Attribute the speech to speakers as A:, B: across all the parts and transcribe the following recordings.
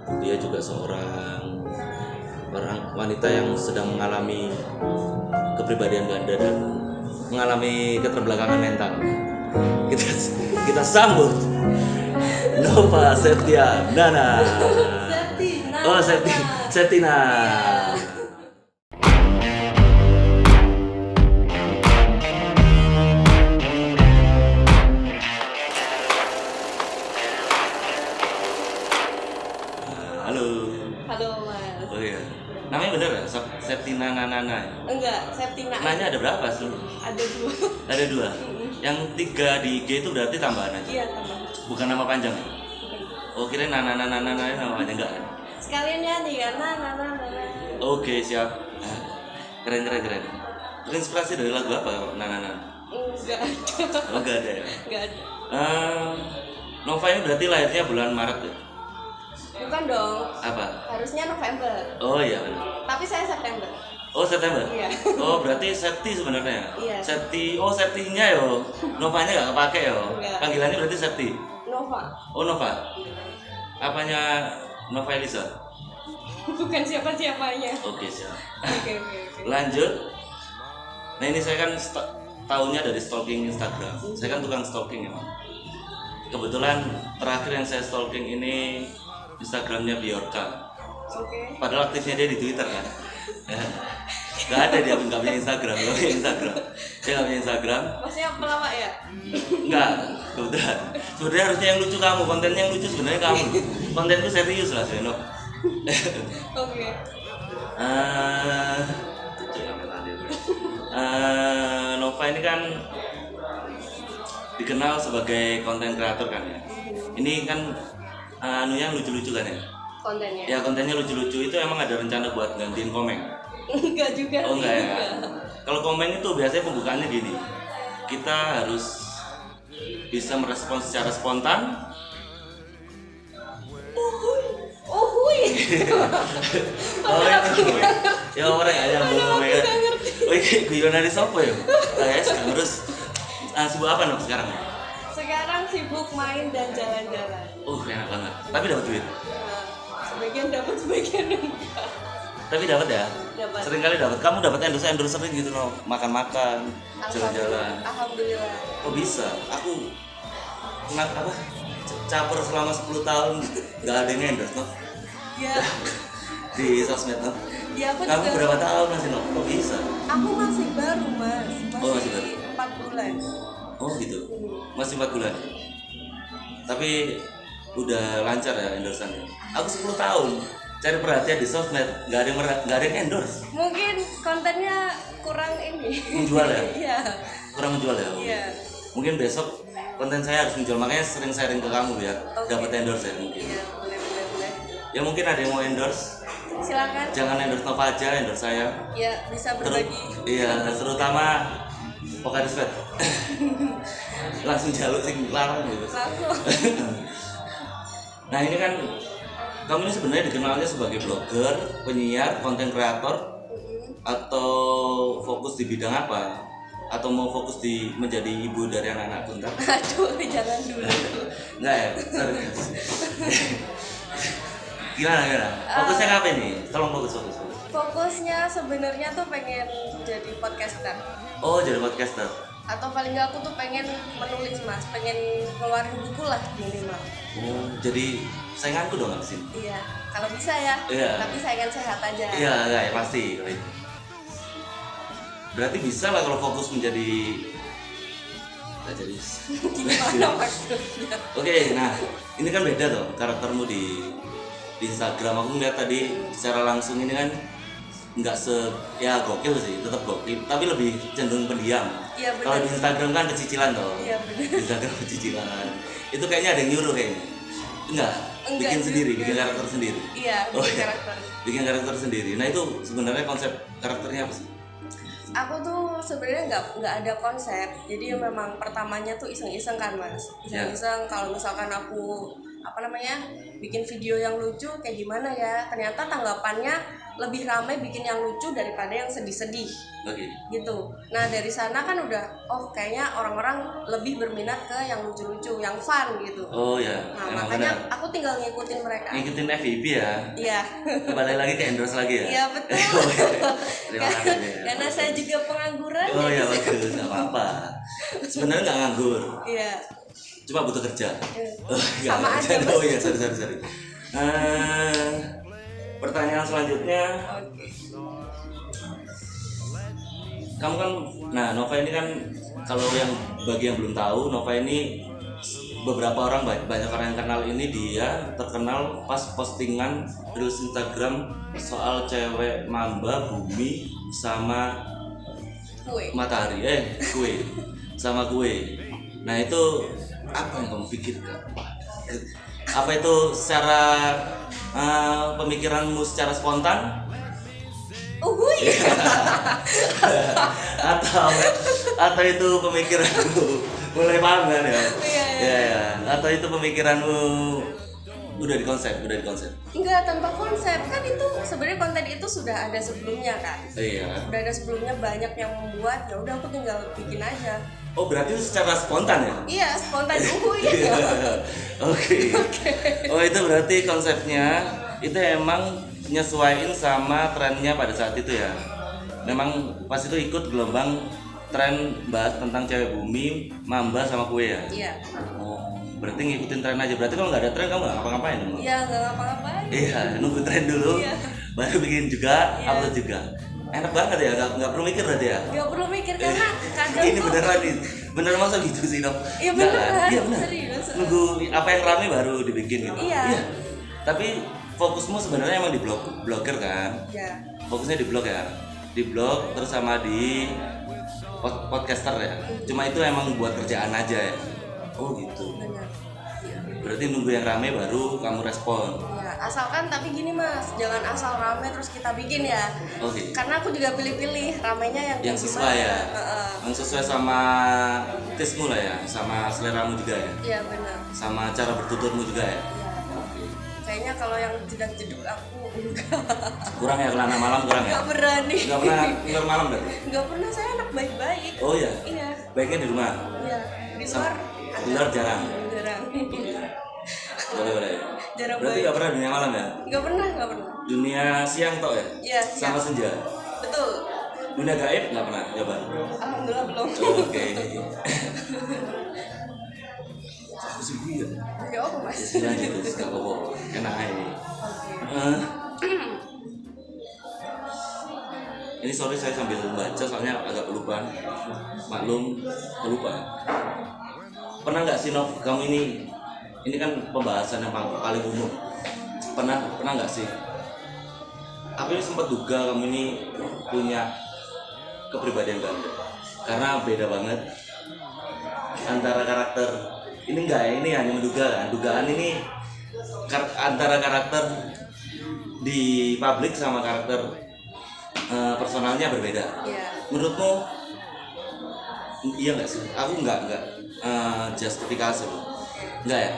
A: Dia juga seorang wanita yang sedang mengalami kepribadian ganda dan mengalami keterbelakangan mental. Kita sambut Nova Septiana. Oh, Septina.
B: Halo Mas.
A: Oh iya. Namanya bener ya? Septina Nanana.
B: Enggak, Septina.
A: Nanya ada berapa sih?
B: Ada 2.
A: Ada 2. Yang 3 di IG itu berarti tambahan aja.
B: Iya, tambahan.
A: Bukan nama panjang ya? Oh, kira Nana nama panjang enggak?
B: Sekalian nyanyi kan, Nana.
A: Oke, siap. Keren. Terinspirasi dari lagu apa Nana?
B: Enggak ada.
A: Oh, enggak ada ya?
B: Enggak ada.
A: Nova ini berarti lahirnya bulan Maret ya?
B: Bukan dong.
A: Apa?
B: Harusnya November.
A: Oh iya benar.
B: Tapi saya September.
A: Oh September?
B: Iya.
A: Oh berarti Septi sebenarnya?
B: Iya.
A: Septi, oh Septinya yo. Novanya nggak kepake yo.
B: Enggak.
A: Panggilannya berarti Septi?
B: Nova.
A: Oh Nova. Apanya Nova Elisa?
B: Bukan siapa-siapanya.
A: Oke siap.
B: Oke.
A: Lanjut. Nah ini saya kan tahunya dari stalking Instagram. Saya kan tukang stalking ya, kebetulan terakhir yang saya stalking ini Instagramnya Bjorka.
B: Oke.
A: Padahal aktifnya dia di Twitter kan. Gak ada dia nggak punya Instagram. Dia nggak punya Instagram.
B: Maksudnya pelawak ya?
A: Enggak, kebetulan. Sebenarnya harusnya yang lucu kamu, kontennya yang lucu sebenarnya kamu. Kontenku serius lah Seno.
B: Oke.
A: Nova ini kan dikenal sebagai konten kreator kan ya. Ini kan anunya lucu-lucu kan ya.
B: Kontennya.
A: Ya kontennya lucu-lucu itu emang ada rencana buat gantiin Komeng.
B: Enggak juga.
A: Oh enggak ya.
B: Enggak.
A: Kalau Komeng itu biasanya pembukaannya gini. Kita harus bisa merespons secara spontan.
B: Uhuy.
A: Oh ya orang aja Komeng. Oh ini guyonan dari sopo ya? Guys, harus sibuk apa nih sekarang?
B: Sekarang sibuk main dan jalan-jalan.
A: Enak banget. Tapi dapat duit.
B: Sebagian dapat, sebagian enggak.
A: Tapi dapat ya?
B: Dapat.
A: Sering kali dapat. Kamu dapat endorse gitu loh, makan-makan, jalan-jalan.
B: Alhamdulillah.
A: Kok bisa? Aku caper selama 10 tahun nggak ada yang endorse no?
B: Ya.
A: Di sosmed no?
B: Ya aku
A: Kamu
B: juga.
A: berapa tahun masih no? Kok bisa?
B: Aku masih baru Mas.
A: Oh, masih baru.
B: 4 bulan.
A: Oh gitu. Masih 4 bulan. Tapi udah lancar ya endorsannya. Aku 10 tahun cari perhatian di sosmed, nggak ada yang endorse.
B: Mungkin kontennya kurang ini.
A: Menjual ya?
B: Iya.
A: Kurang menjual ya?
B: Iya.
A: Mungkin besok konten saya harus menjual, makanya sering sharing ke kamu biar dapat endorse ya mungkin.
B: Iya, boleh.
A: Ya mungkin ada yang mau endorse.
B: Silakan.
A: Jangan endorse Nova aja, endorse saya.
B: Ya, bisa berbagi.
A: Iya, terutama Pokaris Pet. Langsung jaluk sing larang gitu.
B: Langsung.
A: Nah ini kan kamu ini sebenarnya dikenalnya sebagai blogger, penyiar, konten kreator, atau fokus di bidang apa? Atau mau fokus di menjadi ibu dari anak-anak tuntar?
B: Aduh, jangan dulu.
A: Enggak ya? Sorry. Gimana? Fokusnya ngapain nih? Tolong fokus.
B: Fokusnya sebenarnya tuh pengen jadi podcaster.
A: Oh, jadi podcaster.
B: Atau paling nggak aku tuh pengen menulis Mas, pengen ngeluarin buku lah minimal.
A: Oh, jadi sainganku dong di sini.
B: Iya, kalau bisa ya.
A: Iya.
B: Tapi saingan sehat aja.
A: Iya, ya pasti. Berarti bisa lah kalau fokus menjadi nggak jadi.
B: Gimana maksudnya?
A: Oke, nah ini kan beda tuh karaktermu di Instagram. Aku ngeliat tadi secara langsung ini kan nggak ya gokil sih, tetap gokil, tapi lebih cenderung pendiam.
B: Iya benar.
A: Kalau di Instagram kan kecicilan tuh.
B: Iya benar.
A: Di Instagram kecicilan. Itu kayaknya ada yang nyuruh kayaknya. Enggak, bikin
B: juga.
A: sendiri, bikin karakter sendiri.
B: Iya, bikin karakter.
A: Bikin karakter sendiri. Nah itu sebenarnya konsep karakternya apa sih?
B: Aku tuh sebenarnya nggak ada konsep, jadi memang pertamanya tuh iseng-iseng kan Mas, iseng-iseng. Kalau misalkan aku bikin video yang lucu kayak gimana ya, ternyata tanggapannya lebih ramai bikin yang lucu daripada yang sedih-sedih gitu. Nah dari sana kan udah kayaknya orang-orang lebih berminat ke yang lucu-lucu, yang fun gitu. Nah makanya aku tinggal ngikutin mereka,
A: ngikutin FYP ya.
B: Iya.
A: Balik lagi ke endorse lagi ya.
B: Iya betul.
A: Terima kasih ya.
B: Karena saya juga pengangguran.
A: Iya bagus, nggak apa-apa. Sebenarnya nggak nganggur.
B: Iya.
A: Cuma butuh kerja.
B: Sama aja.
A: Oh iya, sorry. Pertanyaan selanjutnya. Kamu kan, Nova ini kan, kalau yang bagi yang belum tahu, Nova ini beberapa orang, banyak orang yang kenal ini, dia terkenal pas postingan reels Instagram soal cewek mamba, bumi, sama matahari, kue, sama kue. Nah itu apa yang kamu pikirkan? Apa itu secara pemikiranmu secara spontan? atau itu pemikiranmu mulai paham kan ya? Iya. Atau itu pemikiranmu udah di konsep?
B: Enggak, tanpa konsep kan, itu sebenarnya konten itu sudah ada sebelumnya kan.
A: Iya.
B: Udah ada sebelumnya, banyak yang membuat, ya udah aku tinggal bikin aja.
A: Oh berarti itu secara spontan ya?
B: Iya, spontan ya.
A: Oke. Oh itu berarti konsepnya itu emang nyesuaiin sama trennya pada saat itu ya. Memang pas itu ikut gelombang tren bahas tentang cewek bumi, mamba sama kue ya.
B: Iya.
A: Oh, berarti ngikutin tren aja. Berarti kalau nggak ada tren kamu nggak ngapa-ngapain dong?
B: Iya, nggak ngapa-ngapain.
A: Iya, nunggu tren dulu, baru bikin juga, upload juga. Enak banget ya, nggak perlu mikir berarti ya?
B: Nggak perlu mikir karena kadang
A: ini beneran nih, bener masa gitu sih dok?
B: Iya beneran,
A: iya bener.
B: Serius.
A: Nunggu apa yang rame baru dibikin gitu.
B: Iya.
A: Tapi fokusmu sebenarnya emang di blogger kan?
B: Iya.
A: Fokusnya di blog ya, di blog terus sama di podcaster ya. Cuma itu emang buat kerjaan aja ya. Oh gitu.
B: Benar.
A: Berarti nunggu yang rame baru kamu respon.
B: Ya, asalkan tapi gini Mas, jangan asal rame terus kita bikin ya.
A: Oke.
B: Karena aku juga pilih-pilih ramenya yang
A: sesuai
B: gimana.
A: ya. Yang sesuai sama taste-mu lah ya, sama seleramu juga ya.
B: Iya benar.
A: Sama cara bertuturmu juga ya.
B: Iya. Kayaknya kalau yang jedak-jeduk aku enggak.
A: Kurang ya, kelana malam kurang ya.
B: Enggak berani.
A: Enggak pernah keluar malam berarti.
B: Enggak pernah, saya anak baik-baik.
A: Oh iya.
B: Iya.
A: Baiknya di rumah.
B: Iya. Di luar.
A: Di luar jarang.
B: Jarang.
A: Boleh.
B: Jarang.
A: Berarti
B: baik.
A: nggak pernah dunia malam ya?
B: Nggak pernah.
A: Dunia siang tok ya?
B: Iya.
A: Sama senja.
B: Betul.
A: Dunia gaib nggak pernah coba?
B: Alhamdulillah belum.
A: Oke. Aku sih ya.
B: Ya apa Mas?
A: Lanjut terus nggak apa-apa. Enak aja. Ini sorry saya sambil baca soalnya agak kelupaan. Maklum pelupa. Pernah nggak sih Nov, kamu ini kan pembahasan yang paling umum. Pernah nggak sih? Aku ini sempat duga kamu ini punya kepribadian ganda. Karena beda banget antara karakter. Ini enggak ya, ini hanya menduga kan. Dugaan ini antara karakter di publik sama karakter personalnya berbeda.
B: Iya.
A: Menurutmu iya nggak sih? Aku nggak justifikasi. Enggak ya?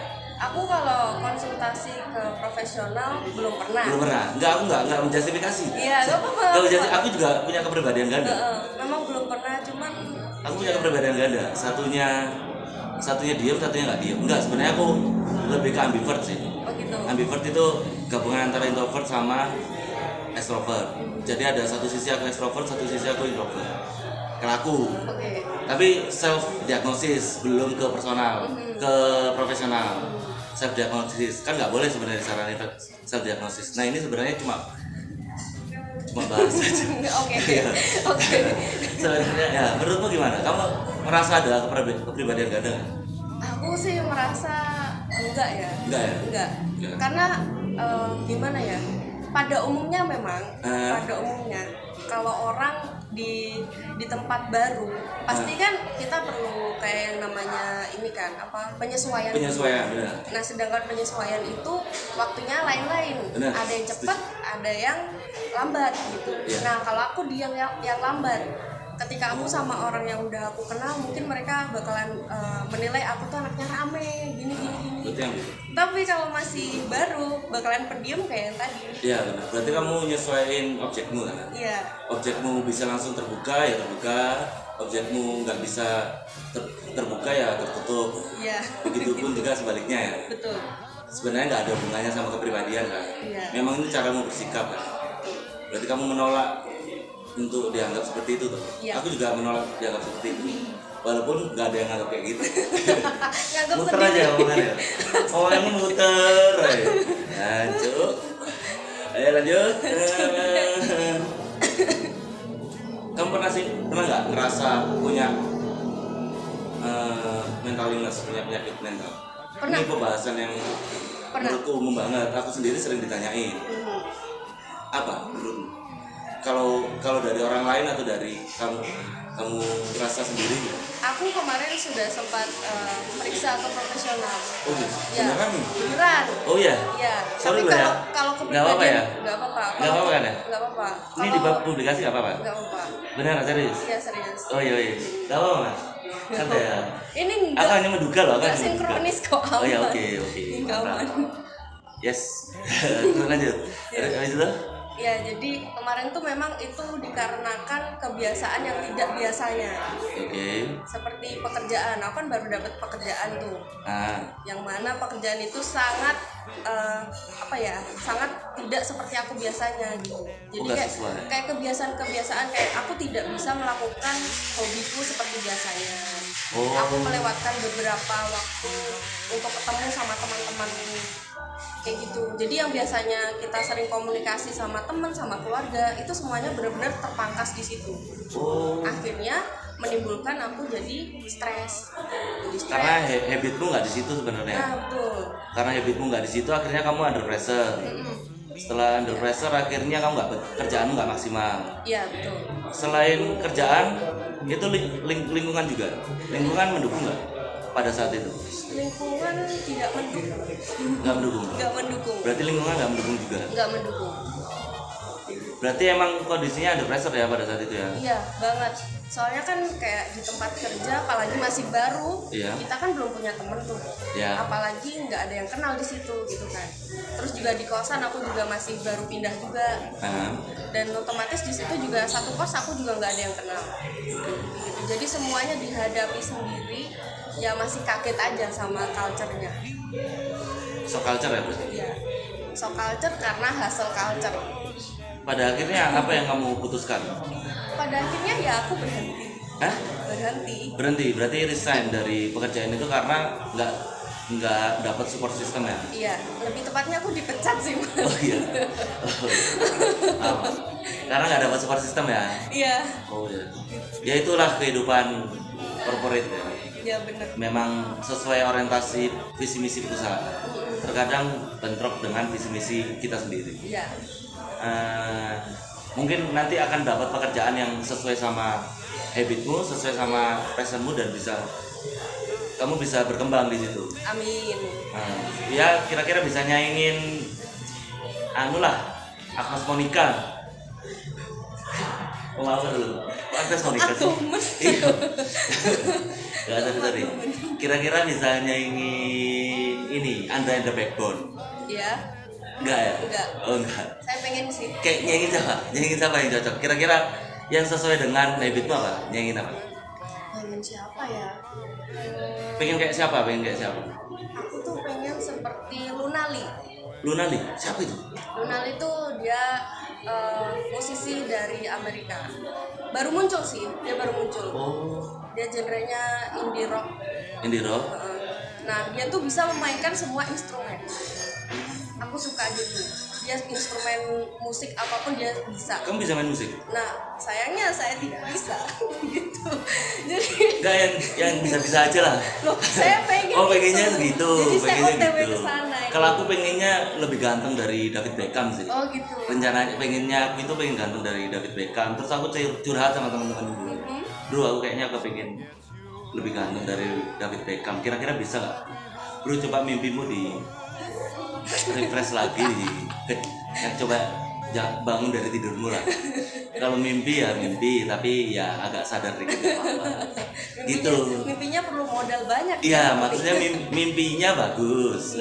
B: Aku kalau konsultasi ke profesional belum pernah.
A: Enggak, aku nggak menjustifikasi.
B: Iya, nggak apa-apa.
A: Aku juga punya kepribadian ganda.
B: Memang belum pernah, cuman
A: aku punya kepribadian ganda. Satunya diam, satunya nggak diam. Enggak, sebenarnya aku lebih ke ambivert sih.
B: Oh gitu.
A: Ambivert itu gabungan antara introvert sama extrovert. Jadi ada satu sisi aku extrovert, satu sisi aku introvert. Kalau aku.
B: Oke.
A: Tapi self diagnosis, belum ke personal, ke profesional. Self diagnosis kan nggak boleh sebenarnya saranin self diagnosis. Nah ini sebenarnya cuma bahas aja.
B: Oke.
A: Sebenarnya ya, menurutmu gimana? Kamu merasa ada kepribadian ganda?
B: Aku sih merasa enggak ya. Enggak. Karena gimana ya? Pada umumnya memang, kalau orang di tempat baru pasti kan kita perlu kayak yang namanya ini kan penyesuaian.
A: Benar.
B: Nah sedangkan penyesuaian itu waktunya lain-lain.
A: Benar.
B: Ada yang cepat, ada yang lambat gitu.
A: Yeah.
B: Nah kalau aku yang lambat, ketika aku sama orang yang udah aku kenal mungkin mereka bakalan menilai aku tuh anaknya rame gini.
A: Betul.
B: Tapi kalau masih baru bakalan pendiam kayak yang tadi.
A: Iya benar. Berarti kamu nyesuaiin objekmu kan?
B: Iya.
A: Objekmu bisa langsung terbuka ya terbuka, objekmu nggak bisa terbuka ya tertutup.
B: Iya.
A: Begitupun juga sebaliknya ya.
B: Betul.
A: Sebenarnya nggak ada hubungannya sama kepribadian kan?
B: Iya.
A: Memang ini caramu bersikap kan? Berarti kamu menolak untuk dianggap seperti itu tuh?
B: Iya.
A: Aku juga menolak dianggap seperti itu. Walaupun nggak ada yang nganggap kayak gitu.
B: Nganggap
A: Muter
B: sendiri.
A: aja omongannya. Omonganmu muter. Lanjut. Ayo lanjut. Kamu pernah nggak ngerasa punya mental illness, punya penyakit mental?
B: Pernah.
A: Ini pembahasan yang menurutku umum banget. Aku sendiri sering ditanyain. Apa menurutmu? Kalau dari orang lain atau dari kamu rasa sendiri?
B: Aku kemarin sudah sempat periksa ke profesional.
A: Oh gitu?
B: Ya,
A: Beneran nih?
B: beneran.
A: Oh iya?
B: Iya.
A: Sorry
B: Tapi
A: loh ya.
B: kalau
A: Nggak apa-apa ya?
B: nggak apa-apa.
A: Nggak apa-apa kan ya?
B: Nggak apa-apa.
A: Ini di bab publikasi nggak apa-apa?
B: Nggak apa-apa.
A: Beneran serius?
B: Iya serius.
A: Oh iya. Nggak apa-apa mas? Santai ya?
B: Ini
A: Aku hanya menduga loh kan?
B: nggak sinkronis kok aman.
A: Oh iya oke.
B: Nggak aman.
A: Yes. Terus lanjut. Habis itu?
B: Ya jadi kemarin tuh memang itu dikarenakan kebiasaan yang tidak biasanya.
A: Oke.
B: Seperti pekerjaan, aku kan baru dapat pekerjaan tuh. Yang mana pekerjaan itu sangat sangat tidak seperti aku biasanya gitu. Jadi kayak kebiasaan kayak aku tidak bisa melakukan hobiku seperti biasanya. Aku melewatkan beberapa waktu untuk ketemu sama teman-teman kayak gitu. Jadi yang biasanya kita sering komunikasi sama teman, sama keluarga, itu semuanya benar-benar terpangkas di situ. Akhirnya menimbulkan aku jadi stres.
A: Karena habitmu nggak di situ sebenarnya.
B: Nah, betul.
A: Karena habitmu nggak di situ, akhirnya kamu under pressure. Setelah under pressure, akhirnya kamu kerjaanmu nggak maksimal.
B: Iya betul.
A: Selain kerjaan, itu lingkungan juga. Lingkungan mendukung nggak pada saat itu?
B: Lingkungan tidak mendukung.
A: Nggak mendukung.
B: Nggak mendukung.
A: Berarti lingkungan nggak mendukung juga.
B: Nggak mendukung.
A: Berarti emang kondisinya under pressure ya pada saat itu ya?
B: Iya banget. Soalnya kan kayak di tempat kerja, apalagi masih baru, kita kan belum punya temen tuh. Apalagi nggak ada yang kenal di situ gitu kan. Terus juga di kosan aku juga masih baru pindah juga. Dan otomatis di situ juga satu kos aku juga nggak ada yang kenal. Gitu. Jadi semuanya dihadapi sendiri. Ya masih kaget aja sama culture-nya.
A: So culture ya berarti?
B: Iya. So culture karena hustle culture.
A: Pada akhirnya apa yang kamu putuskan?
B: Pada akhirnya ya aku berhenti.
A: Hah? Berhenti. Berarti resign dari pekerjaan itu karena nggak dapat support system ya?
B: Iya. Lebih tepatnya aku dipecat sih Mas.
A: Oh iya. Karena nggak dapat support system ya?
B: Iya.
A: Oh iya. Ya itulah kehidupan corporate ya.
B: Ya benar.
A: Memang sesuai orientasi visi misi perusahaan. Terkadang bentrok dengan visi misi kita sendiri.
B: Iya.
A: Mungkin nanti akan dapat pekerjaan yang sesuai sama habitmu, sesuai sama passionmu dan kamu bisa berkembang di situ.
B: Amin.
A: Ya kira-kira bisa nyaingin Agnes Monica. Apa dulu? Agnes Monica sih. Iya. Gak tadi. Kira-kira bisa nyaingin ini Andra and the Backbone.
B: Iya.
A: Enggak ya?
B: Enggak.
A: Oh enggak.
B: Saya pengen sih.
A: Kayak nyanyiin siapa? Nyanyiin siapa yang cocok? Kira-kira yang sesuai dengan habitmu apa? Nyanyiin apa?
B: Pengen siapa ya?
A: Pengen kayak siapa?
B: Aku tuh pengen seperti Lunali.
A: Lunali? Siapa itu?
B: Lunali tuh dia musisi dari Amerika. Baru muncul sih, dia baru muncul. Dia genrenya indie rock.
A: Indie rock?
B: Nah, dia tuh bisa memainkan semua instrumen. Aku suka gitu. Dia instrumen musik apapun dia bisa.
A: Kamu bisa main musik?
B: Nah, sayangnya saya tidak bisa gitu. Jadi
A: enggak yang bisa-bisa aja lah.
B: Loh, saya pengen.
A: Pengennya segitu.
B: Jadi saya OTW
A: gitu.
B: kesana.
A: Kalau aku pengennya lebih ganteng dari David Beckham sih.
B: Oh gitu.
A: Rencananya pengennya aku itu pengen ganteng dari David Beckham. Terus aku curhat sama teman-teman dulu. Bro, aku kayaknya pengen lebih ganteng dari David Beckham. Kira-kira bisa nggak? Bro, coba mimpimu di refresh lagi. Coba jangan bangun dari tidurmu lah. Kalau mimpi ya mimpi, tapi ya agak sadar dikit nggak apa-apa. Gitu.
B: Mimpinya perlu modal banyak.
A: Iya, maksudnya mimpinya bagus.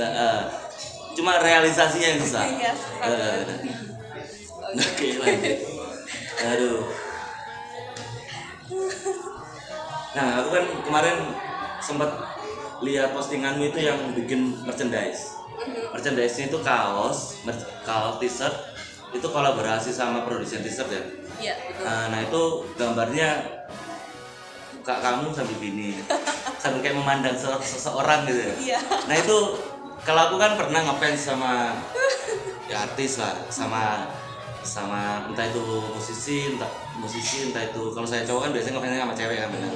A: Cuma realisasinya yang susah.
B: Iya.
A: Oke, lanjut. Aduh. Nah, aku kan kemarin sempat lihat postinganmu itu yang bikin merchandise. Merchandise itu kaos t-shirt itu kolaborasi sama produsen t-shirt ya.
B: Iya, betul.
A: Nah, itu gambarnya muka kamu sambil gini. Sambil kayak memandang seseorang gitu ya.
B: Iya.
A: Nah, itu kalau aku kan pernah ngefans sama ya artis lah, sama entah itu musisi, entah itu kalau saya cowok kan biasanya ngefansnya sama cewek kan benar.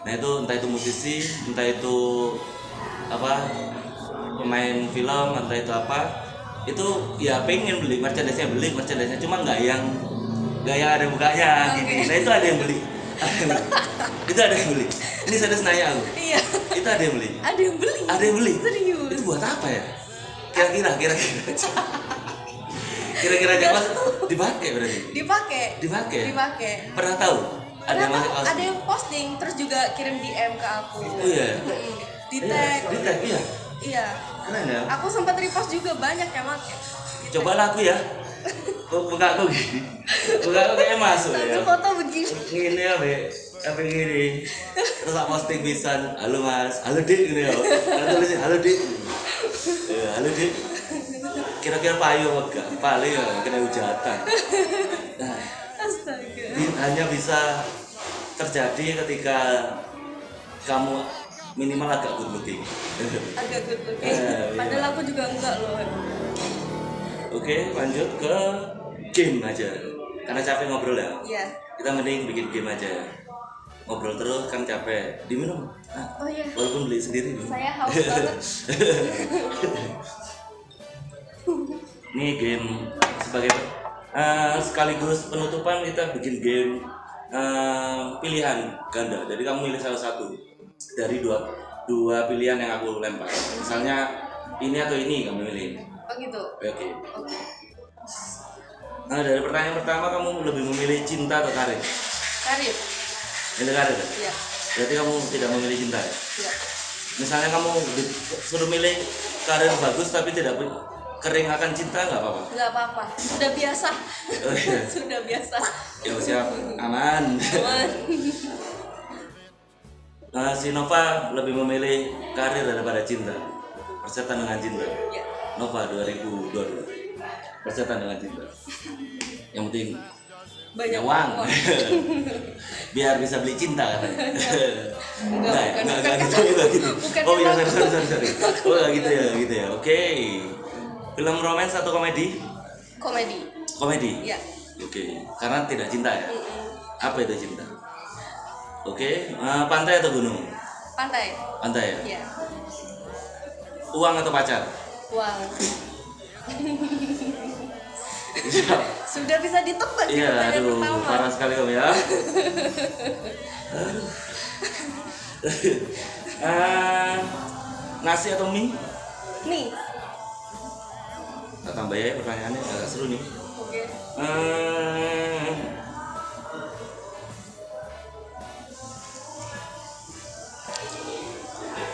A: Nah, itu entah itu musisi, entah itu apa pemain film, entah itu apa, itu ya pengen beli merchandise-nya cuma nggak yang ada mukanya gini. Nah, itu ada yang beli. Itu ada yang beli. Ini serius nanya aku.
B: Iya.
A: Itu ada yang beli.
B: Ada yang beli. Serius.
A: Itu buat apa ya? Kira-kira jangan dipakai berarti.
B: Dipakai.
A: Pernah tahu? Ada
B: yang posting terus juga kirim DM ke aku.
A: Oh iya.
B: Di tag.
A: Iya.
B: Iya.
A: Keren ya.
B: Aku sempat repost juga banyak yang pakai.
A: Coba aku ya. Buka aku gini. Buka aku kayak masuk ya.
B: Sambil foto begini.
A: Gini ya, Be. Apa gini. Terus aku posting pisan, "Halo Mas, halo Dik" gitu ya. Kan tulisin, "Halo Dik." Ya, "Halo Dik." Kira-kira payu enggak? Paling ya kena hujatan. Nah,
B: Astaga.
A: hanya bisa terjadi ketika kamu minimal agak good looking.
B: Agak good looking. Padahal aku juga enggak loh.
A: Oke, lanjut ke game aja. Karena capek ngobrol ya.
B: Iya.
A: Kita mending bikin game aja. Ngobrol terus kan capek. Diminum. Nah,
B: Oh iya.
A: walaupun beli sendiri.
B: Saya haus banget.
A: Ini game sebagai sekaligus penutupan kita bikin game pilihan ganda. Jadi kamu milih salah satu dari dua pilihan yang aku lempar. Misalnya ini atau ini kamu milih.
B: Oh gitu.
A: Oke. Nah, dari pertanyaan pertama kamu lebih memilih cinta atau karir?
B: Karir.
A: Milih karir.
B: Iya.
A: Berarti kamu tidak memilih cinta ya?
B: Iya.
A: Misalnya kamu suruh milih karir bagus tapi tidak kering akan cinta nggak apa-apa?
B: Nggak apa-apa. Sudah biasa.
A: Oh, iya.
B: Sudah biasa.
A: Ya siap, aman. Si Nova lebih memilih karir daripada cinta. Persetan dengan cinta.
B: Iya.
A: Nova 2022. Persetan dengan cinta. Yang penting
B: Banyak
A: uang. Biar bisa beli cinta katanya. Enggak gitu. Oh iya, sorry. Oh enggak gitu ya. Oke. Film romance atau komedi? Komedi.
B: Iya.
A: Oke. Karena tidak cinta ya. Apa itu cinta? Oke. Pantai atau gunung? Pantai ya.
B: Iya.
A: Uang atau pacar?
B: Uang. Sudah bisa ditebak di
A: Iya,
B: pertanyaan
A: aduh,
B: pertama.
A: parah sekali kamu ya. Nasi atau mie?
B: Nih.
A: Kita tambah ya pertanyaannya agak seru nih.
B: Oke.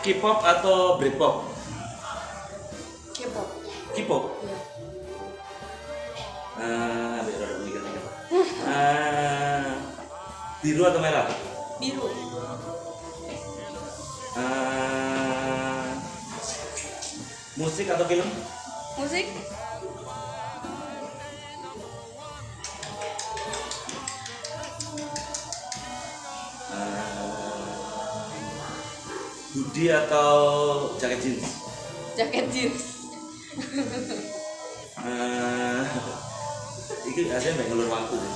A: K-pop atau Britpop?
B: K-pop.
A: K-pop.
B: Iya.
A: Biar ada mikir. Biru atau merah?
B: Biru.
A: Musik atau film?
B: Musik.
A: Hoodie atau jaket jeans?
B: Jaket jeans.
A: Ini aslinya banyak ngelur waktu sih.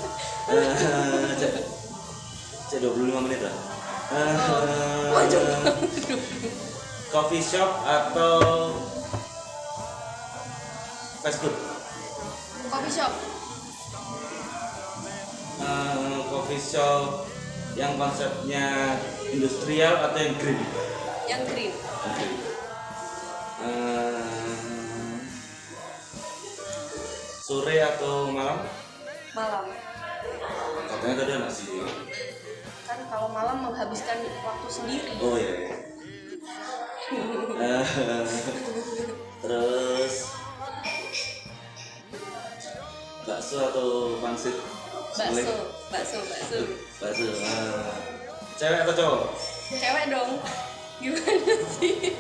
A: Cek 25 menit lah. Coffee shop atau fast food?
B: Coffee shop.
A: Coffee shop yang konsepnya industrial atau yang green?
B: Yang green.
A: Okay. Sore atau malam?
B: Malam.
A: Katanya tadi anak sih.
B: Kan kalau malam menghabiskan waktu sendiri.
A: Oh iya. Terus bakso atau pangsit?
B: Bakso.
A: Cewek atau cowok?
B: Cewek dong. Gimana sih?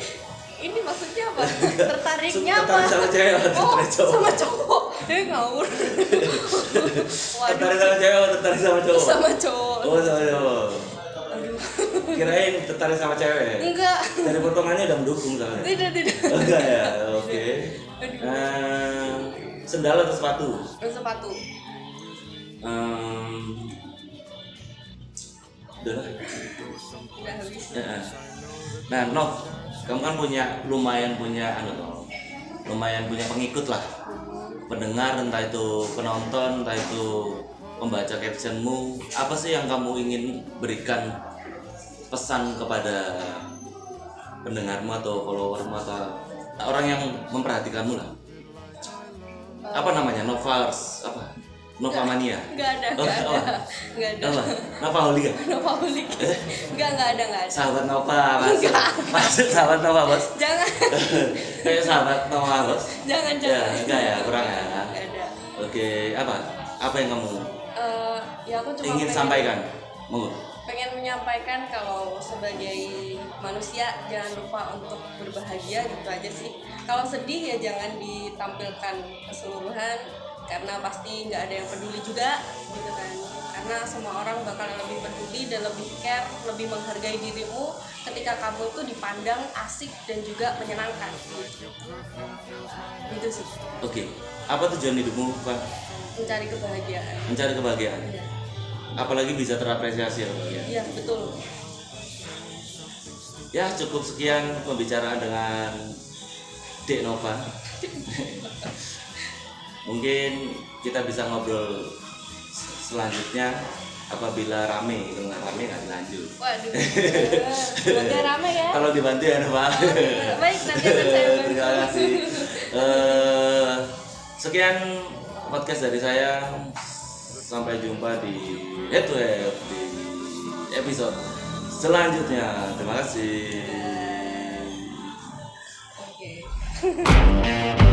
B: Ini maksudnya apa? Tertariknya apa?
A: Tertarik sama cewek atau tertarik cowok?
B: Sama cowok. Ngawur.
A: Tertarik sama cewek atau tertarik sama cowok?
B: Sama cowok.
A: Oh, sama cowok.
B: Aduh.
A: Kirain tertarik sama cewek.
B: Enggak.
A: Dari potongannya udah mendukung soalnya.
B: Tidak.
A: Enggak ya, oke. Sendal atau sepatu?
B: Sepatu.
A: Udah lah.
B: Udah habis.
A: Nah, Nov, kamu kan lumayan punya pengikut lah, pendengar, entah itu penonton, entah itu pembaca captionmu. Apa sih yang kamu ingin berikan pesan kepada pendengarmu atau followermu atau orang yang memperhatikanmu lah? Apa namanya? Novals apa? Novamania?
B: Enggak ada.
A: Apa? Novaholic?
B: Novaholic. Enggak ada.
A: Sahabat Nova, maksud sahabat Nova, Bos?
B: Jangan.
A: Kayak sahabat Nova, Bos?
B: Jangan.
A: Ya, enggak ya, kurang ya.
B: Enggak ada.
A: Oke, apa yang kamu
B: Ya aku cuma
A: ingin sampaikan? Monggo.
B: Pengen menyampaikan kalau sebagai manusia jangan lupa untuk berbahagia, gitu aja sih. Kalau sedih ya jangan ditampilkan keseluruhan, karena pasti nggak ada yang peduli juga gitu kan, karena semua orang bakal lebih peduli dan lebih care, lebih menghargai dirimu ketika kamu itu dipandang asik dan juga menyenangkan gitu sih.
A: Oke. Apa tujuan hidupmu, Pak?
B: Mencari kebahagiaan.
A: Mencari kebahagiaan.
B: Ya.
A: Apalagi bisa terapresiasi ya, Pak, ya.
B: Iya betul.
A: Ya, cukup sekian pembicaraan dengan Dek Nova. Mungkin kita bisa ngobrol selanjutnya apabila rame. Kalau nggak rame nggak lanjut.
B: Waduh, semoga rame ya.
A: Kalau dibantu ya, Pak.
B: Baik, nanti akan saya bantu.
A: Terima kasih. Sekian podcast dari saya. Sampai jumpa di head to head di episode selanjutnya. Terima kasih.
B: Oke.